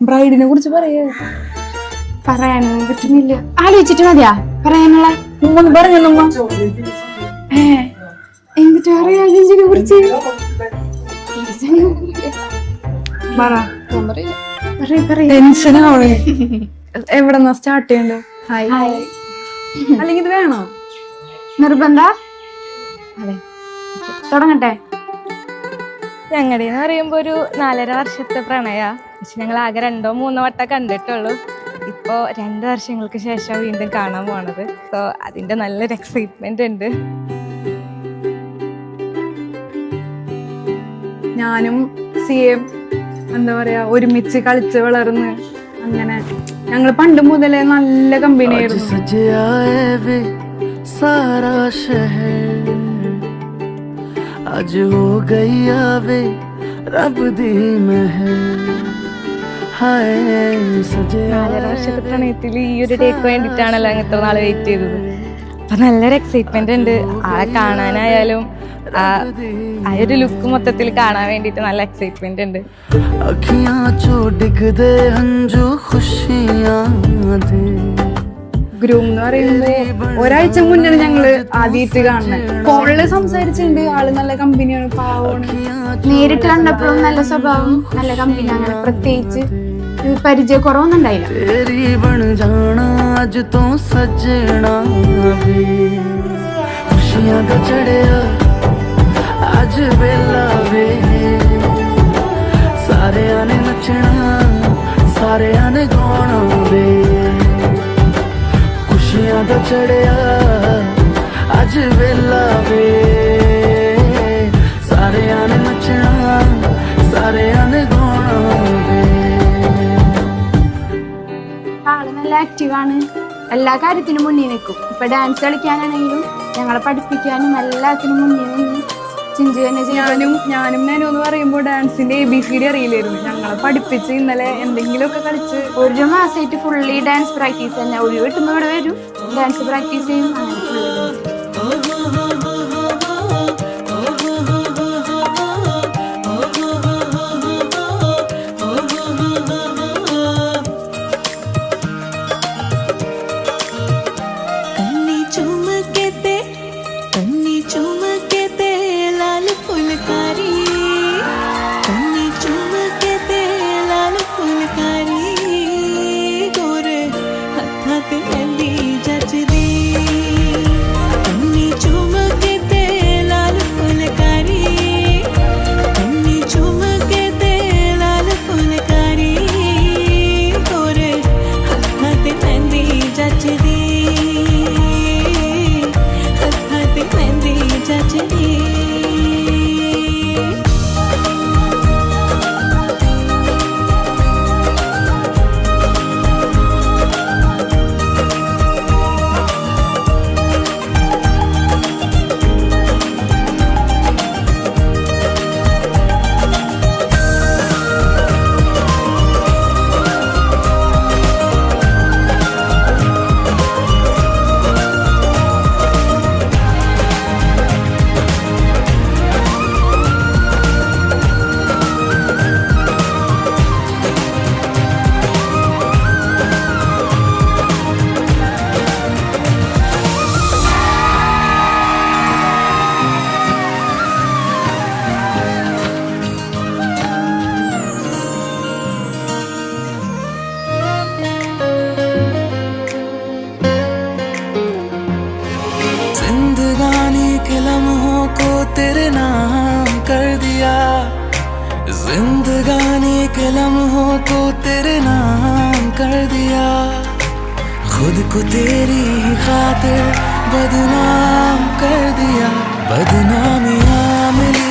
ബ്രൈഡിനെ കുറിച്ച് പറയാനൊന്നും പറ്റുന്നില്ല. ആലോചിച്ചിട്ട് മതിയാ പറയാനുള്ള. പറഞ്ഞു എന്നിട്ട് അറിയാ ജിജിനെ കുറിച്ച് ടെൻഷനാവേ. എവിടെന്നാ സ്റ്റാർട്ട് ചെയ്യണ്ടേ? അല്ലെങ്കിൽ ഇത് വേണോ? നിർബന്ധ? അതെ, തുടങ്ങട്ടെ. ഞങ്ങളുടെന്ന് പറയുമ്പോ ഒരു 4.5 വർഷത്തെ പ്രണയ. പക്ഷെ ഞങ്ങൾ ആകെ 2-3 വട്ടം കണ്ടിട്ടുള്ളൂ. ഇപ്പോ 2 വർഷങ്ങൾക്ക് ശേഷം വീണ്ടും കാണാൻ പോണത്. സോ അതിന്റെ നല്ലൊരു എക്സൈറ്റ്മെന്റ് ഉണ്ട്. ഞാനും സിയും എന്താ പറയാ ഒരുമിച്ച് കളിച്ച് വളർന്ന് അങ്ങനെ ഞങ്ങൾ പണ്ട് മുതലേ നല്ല കമ്പനി ആയിരുന്നു. आज हो गई आवे रब दी महल हाय सजे 4.5 വർഷത്തെ പ്രണയത്തിൽ ഈ ഒരു ഡേക്ക് വേണ്ടിയിട്ടാണല്ലോ ഇത്ര നാള് വെയിറ്റ് ചെയ്തത്. അപ്പൊ നല്ലൊരു എക്സൈറ്റ്മെന്റ് ഉണ്ട്. ആളെ കാണാനായാലും ആ ഒരു ലുക്ക് മൊത്തത്തിൽ കാണാൻ വേണ്ടിട്ട് നല്ല എക്സൈറ്റ്മെന്റ് ഉണ്ട്. ഗ്രൂം എന്ന് പറയുന്നത് ഒരാഴ്ച മുന്നേ ഞങ്ങള് ആദ്യമായിട്ട് കാണുന്നത്. ഫോണില് സംസാരിച്ചിട്ടുണ്ട്. ആള് നല്ല കമ്പനിയാണ്, പാവമാണ്. നേരിട്ട് കണ്ടപ്പോഴും നല്ല സ്വഭാവം, നല്ല കമ്പനി. അങ്ങനെ പ്രത്യേകിച്ച് പരിചയക്കുറവൊന്നും ഉണ്ടായില്ല. आज वेला वे सारे आने नचना सारे आने गाना वे खुशियां दा चढ़िया आज वेला वे सारे आने नचना सारे आने गाना वे. ആള് നല്ല ആക്റ്റീവാണ്. എല്ലാ കാര്യത്തിനും മുന്നിൽ നിൽക്കും. ഇപ്പൊ ഡാൻസ് കളിക്കാനാണെങ്കിലും ഞങ്ങളെ പഠിപ്പിക്കാനും എല്ലാത്തിനും മുന്നിൽ നിന്ന് ചിഞ്ചു തന്നെ ചെയ്യും. ഞാനും എന്ന് പറയുമ്പോ ഡാൻസിന്റെ ABCD അറിയില്ലായിരുന്നു. ഞങ്ങളെ പഠിപ്പിച്ച് ഇന്നലെ എന്തെങ്കിലുമൊക്കെ കളിച്ച് 1 മാസമായിട്ട് ഫുള്ളി ഡാൻസ് പ്രാക്ടീസ് തന്നെ. ഒഴിവ് കിട്ടുമ്പോ ഇവിടെ വരും, ഡാൻസ് പ്രാക്ടീസ് ചെയ്യും. അങ്ങനെ तेरे नाम कर दिया जिंदगानी के लम्हों को तेरे नाम कर दिया खुद को तेरी खातिर बदनाम कर दिया बदनामियां मिली